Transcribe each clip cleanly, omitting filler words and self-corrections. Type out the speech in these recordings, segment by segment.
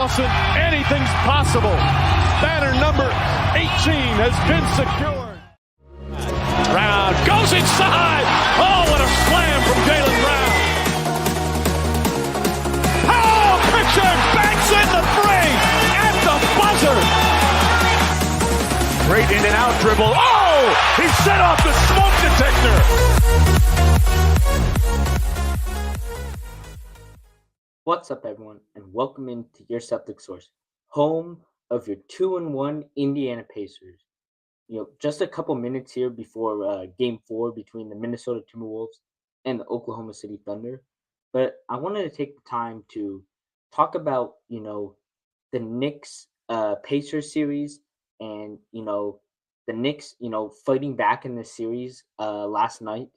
Anything's possible. Banner number 18 has been secured. Brown goes inside. Oh, what a slam from Jaylen Brown. Powell Pritchard banks in the three at the buzzer. Great in and out dribble. Oh, he set off the smoke detector. What's up, everyone, and welcome into your Celtics Source, home of your 2-1 Indiana Pacers. Just a couple minutes here before Game 4 between the Minnesota Timberwolves and the Oklahoma City Thunder. But I wanted to take the time to talk about, the Knicks Pacers series and, the Knicks, fighting back in this series last night.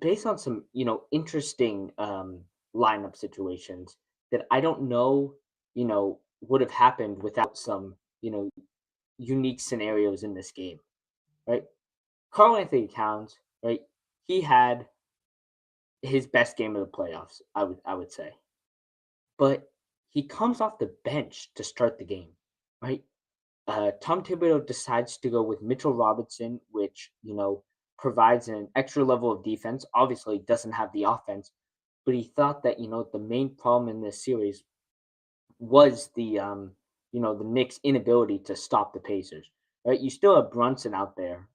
Based on some, interesting lineup situations that I don't know, would have happened without some, unique scenarios in this game, right? Karl Anthony Towns, right? He had his best game of the playoffs, I would say. But he comes off the bench to start the game, right? Tom Thibodeau decides to go with Mitchell Robinson, which, provides an extra level of defense. Obviously, doesn't have the offense, but he thought that the main problem in this series was the the Knicks' inability to stop the Pacers. Right, you still have Brunson out there,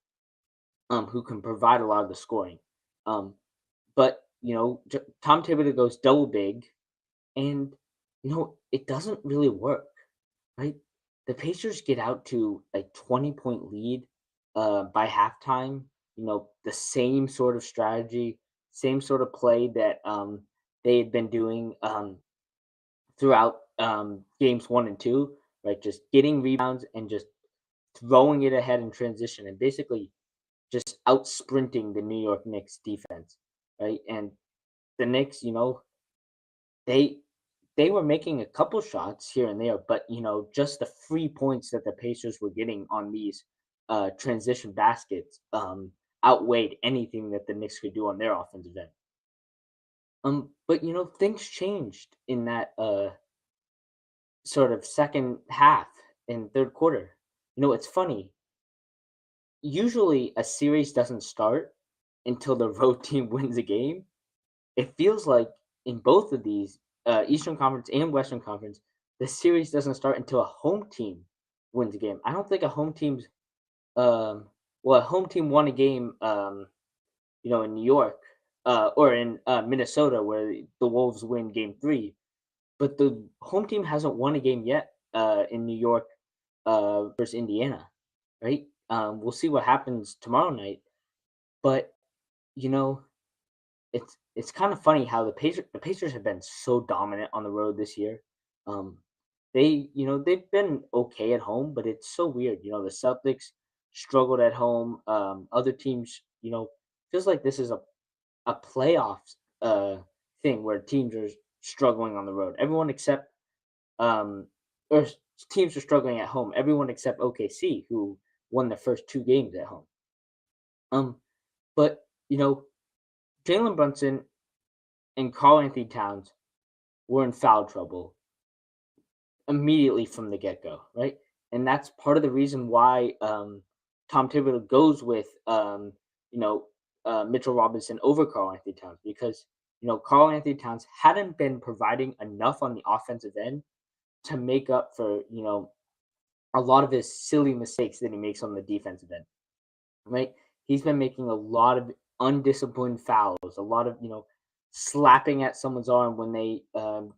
who can provide a lot of the scoring, but Tom Thibodeau goes double big, and it doesn't really work. Right, the Pacers get out to a 20-point lead by halftime. The same sort of strategy, same sort of play that they had been doing throughout games 1 and 2, right? Just getting rebounds and just throwing it ahead in transition and basically just out sprinting the New York Knicks defense, right? And the Knicks, they were making a couple shots here and there, but just the free points that the Pacers were getting on these transition baskets outweighed anything that the Knicks could do on their offensive end. But things changed in that sort of second half and third quarter. It's funny. Usually a series doesn't start until the road team wins a game. It feels like in both of these, Eastern Conference and Western Conference, the series doesn't start until a home team wins a game. I don't think a home team's a home team won a game, in New York, or in Minnesota, where the Wolves win Game 3, but the home team hasn't won a game yet in New York versus Indiana, right? We'll see what happens tomorrow night, but it's kind of funny how the Pacers have been so dominant on the road this year. They've been okay at home, but it's so weird. The Celtics struggled at home. Other teams, feels like this is a playoffs thing where teams are struggling on the road. Everyone except or teams are struggling at home. Everyone except OKC, who won the first 2 games at home. But Jalen Brunson and Karl Anthony Towns were in foul trouble immediately from the get-go, right? And that's part of the reason why Tom Thibodeau goes with Mitchell Robinson over Karl Anthony Towns, because Karl Anthony Towns hadn't been providing enough on the offensive end to make up for a lot of his silly mistakes that he makes on the defensive end, right? He's been making a lot of undisciplined fouls, a lot of slapping at someone's arm when they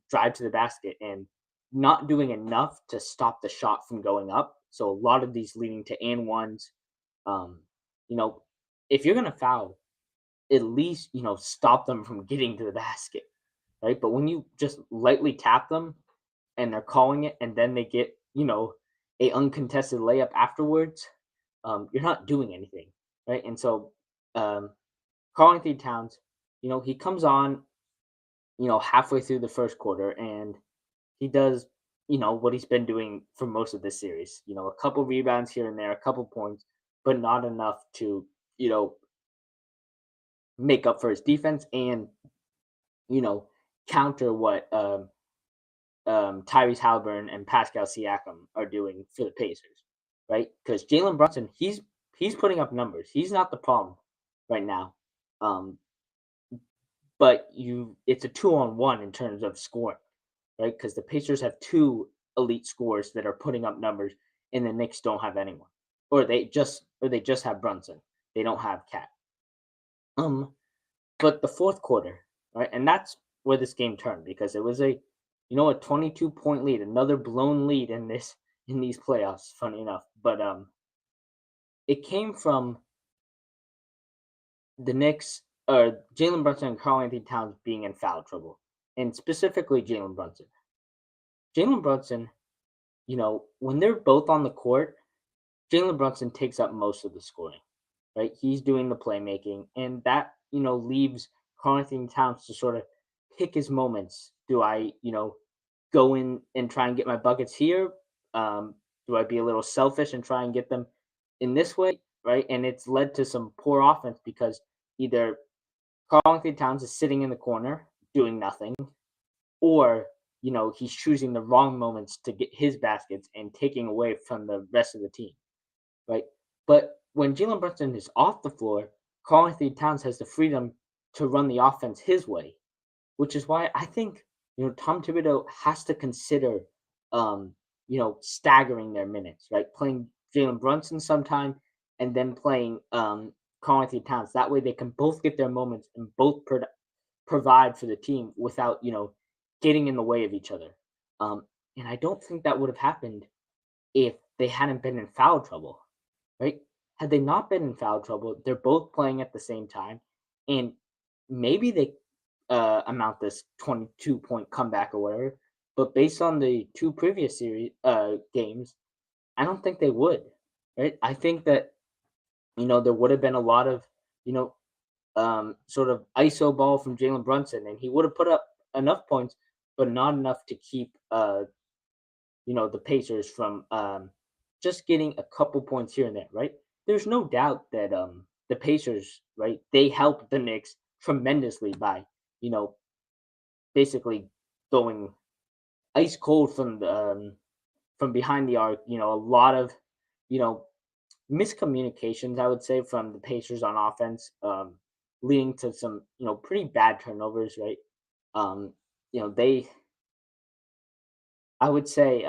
drive to the basket, and not doing enough to stop the shot from going up. So a lot of these leading to and ones. If you're gonna foul, at least stop them from getting to the basket, right? But when you just lightly tap them and they're calling it, and then they get a uncontested layup afterwards, you're not doing anything, right? And so Karl Anthony Towns, he comes on, halfway through the first quarter, and he does, what he's been doing for most of this series. A couple rebounds here and there, a couple points, but not enough to, make up for his defense and, counter what Tyrese Halliburton and Pascal Siakam are doing for the Pacers, right? Because Jalen Brunson, he's putting up numbers. He's not the problem right now. Um, but it's a 2-on-1 in terms of scoring, right? Because the Pacers have two elite scorers that are putting up numbers, and the Knicks don't have anyone, or they just have Brunson. They don't have Cat. But the fourth quarter, right, and that's where this game turned because it was a 22-point lead, another blown lead in these playoffs. Funny enough, but it came from the Knicks, Jalen Brunson and Karl Anthony Towns being in foul trouble, and specifically Jalen Brunson. Jalen Brunson, when they're both on the court, Jalen Brunson takes up most of the scoring, right? He's doing the playmaking, and that leaves Karl Anthony Towns to sort of pick his moments. Do I go in and try and get my buckets here? Do I be a little selfish and try and get them in this way, right? And it's led to some poor offense because either Karl Anthony Towns is sitting in the corner doing nothing, or he's choosing the wrong moments to get his baskets and taking away from the rest of the team, right? But when Jalen Brunson is off the floor, Karl Anthony Towns has the freedom to run the offense his way, which is why I think Tom Thibodeau has to consider staggering their minutes, right? Playing Jalen Brunson sometime and then playing Karl Anthony Towns. That way they can both get their moments and both provide for the team without getting in the way of each other. And I don't think that would have happened if they hadn't been in foul trouble, right? Had they not been in foul trouble, they're both playing at the same time, and maybe they amount this 22-point comeback or whatever. But based on the two previous series games, I don't think they would, right? I think that there would have been a lot of sort of ISO ball from Jalen Brunson, and he would have put up enough points, but not enough to keep the Pacers from just getting a couple points here and there, right? There's no doubt that the Pacers, right, they helped the Knicks tremendously by basically going ice cold from behind the arc. A lot of miscommunications, I would say, from the Pacers on offense, leading to some pretty bad turnovers, right? They, I would say,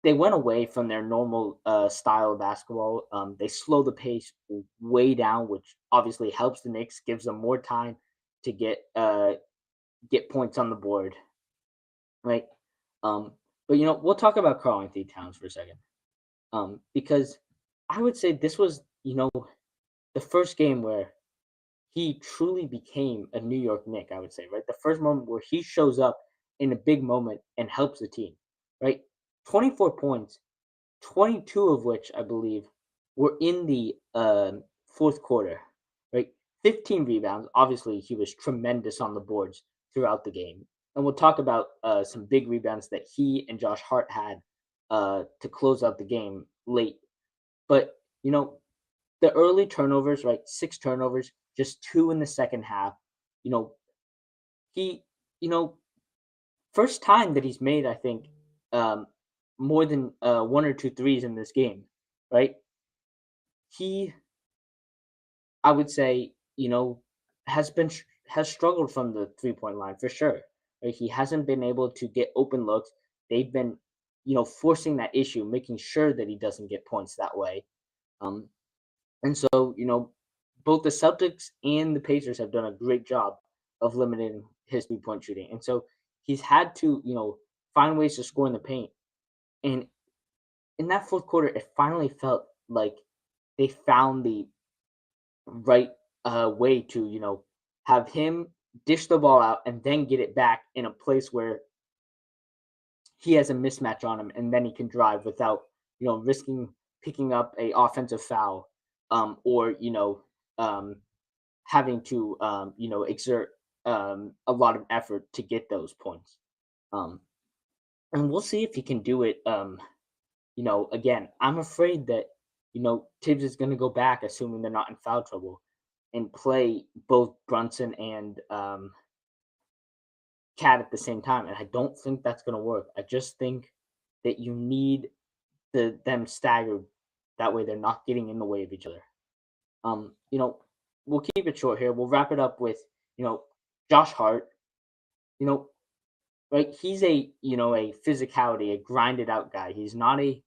they went away from their normal style of basketball. They slow the pace way down, which obviously helps the Knicks, gives them more time to get points on the board, right? But we'll talk about Karl Anthony Towns for a second, because I would say this was the first game where he truly became a New York Knick. I would say, right, the first moment where he shows up in a big moment and helps the team, right? 24 points, 22 of which I believe were in the fourth quarter, right? 15 rebounds. Obviously, he was tremendous on the boards throughout the game. And we'll talk about some big rebounds that he and Josh Hart had to close out the game late. But, the early turnovers, right? 6 turnovers, just 2 in the second half. He, first time that he's made, I think, more than 1 or 2 threes in this game, right? He, I would say, has struggled from the 3-point line for sure. Right? He hasn't been able to get open looks. They've been, forcing that issue, making sure that he doesn't get points that way. And so, both the Celtics and the Pacers have done a great job of limiting his 3-point shooting. And so he's had to, find ways to score in the paint. And in that fourth quarter, it finally felt like they found the right way to, have him dish the ball out and then get it back in a place where he has a mismatch on him, and then he can drive without, risking picking up a offensive foul, or having to exert a lot of effort to get those points. And we'll see if he can do it. Again, I'm afraid that Tibbs is going to go back, assuming they're not in foul trouble, and play both Brunson and Cat at the same time, and I don't think that's going to work. I just think that you need them staggered. That way, they're not getting in the way of each other. You know, we'll keep it short here. We'll wrap it up with Josh Hart. You know, right? He's a physicality, a grinded out guy. He's not a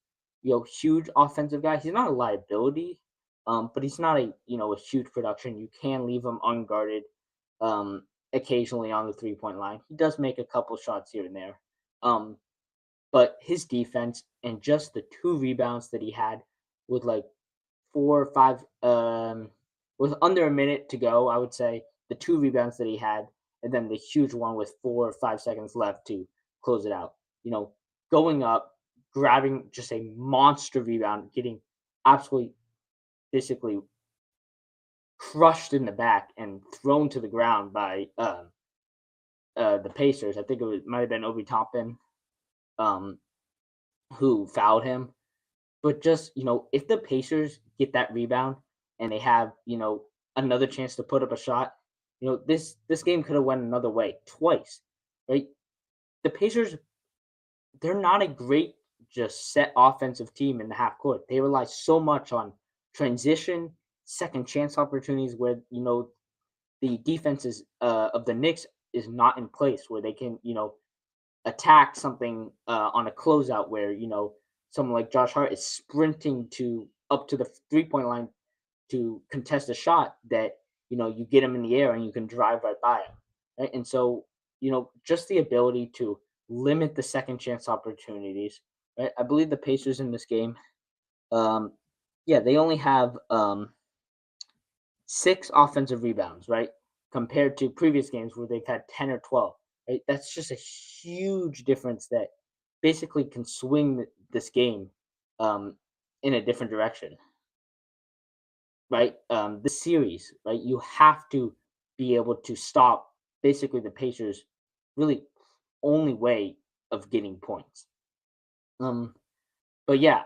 huge offensive guy. He's not a liability, but he's not a huge production. You can leave him unguarded occasionally on the 3-point line. He does make a couple shots here and there. But his defense and just the 2 rebounds that he had with like 4 or 5 with under a minute to go, I would say the 2 rebounds that he had, and then the huge one with 4 or 5 seconds left to close it out. Going up, grabbing just a monster rebound, getting absolutely basically crushed in the back and thrown to the ground by the Pacers. I think might have been Obi Toppin who fouled him. But just, if the Pacers get that rebound and they have, another chance to put up a shot, this game could have went another way twice, right? The Pacers, they're not a great just set offensive team in the half court. They rely so much on transition, second chance opportunities where, the defenses of the Knicks is not in place where they can, attack something on a closeout where, someone like Josh Hart is sprinting up to the 3-point line to contest a shot that, you get him in the air and you can drive right by him. Right? And so, just the ability to limit the second chance opportunities. Right? I believe the Pacers in this game, they only have 6 offensive rebounds, right? Compared to previous games where they've had 10 or 12. Right? That's just a huge difference that basically can swing this game in a different direction. Right? This series, right? You have to be able to stop basically the Pacers' really only way of getting points. But yeah,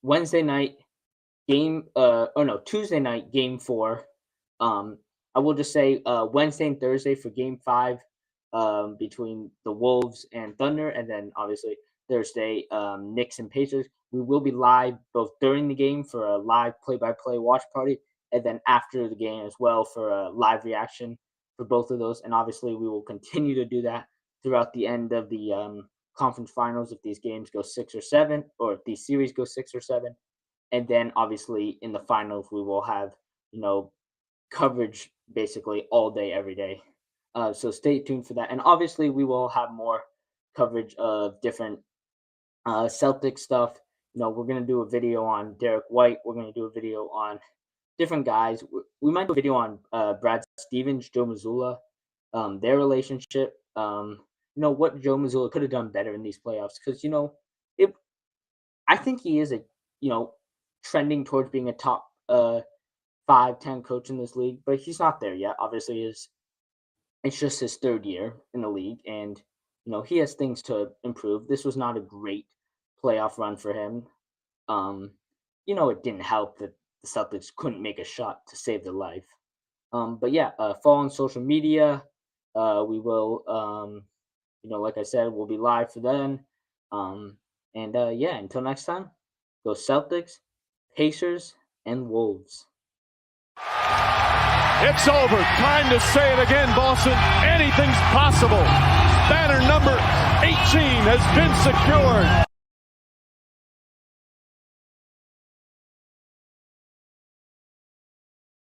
Tuesday night, game 4. I will just say Wednesday and Thursday for game 5 between the Wolves and Thunder, and then obviously Thursday, Knicks and Pacers. We will be live both during the game for a live play-by-play watch party, and then after the game as well for a live reaction for both of those. And obviously, we will continue to do that throughout the end of the conference finals if these games go 6 or 7, or if these series go 6 or 7. And then obviously in the finals, we will have, coverage basically all day, every day. So stay tuned for that. And obviously we will have more coverage of different Celtic stuff. We're going to do a video on Derek White. We're going to do a video on different guys. We might do a video on Brad Stevens, Joe Mazzulla, their relationship. What Joe Mazzulla could have done better in these playoffs. Because, I think he is trending towards being a top 5-10 coach in this league, but he's not there yet. Obviously, it's just his 3rd year in the league, and he has things to improve. This was not a great playoff run for him. It didn't help that the Celtics couldn't make a shot to save their life. But yeah, follow on social media. We will, like I said, we'll be live for then. Until next time, go Celtics, Pacers, and Wolves. It's over. Time to say it again, Boston. Anything's possible. Banner number 18 has been secured.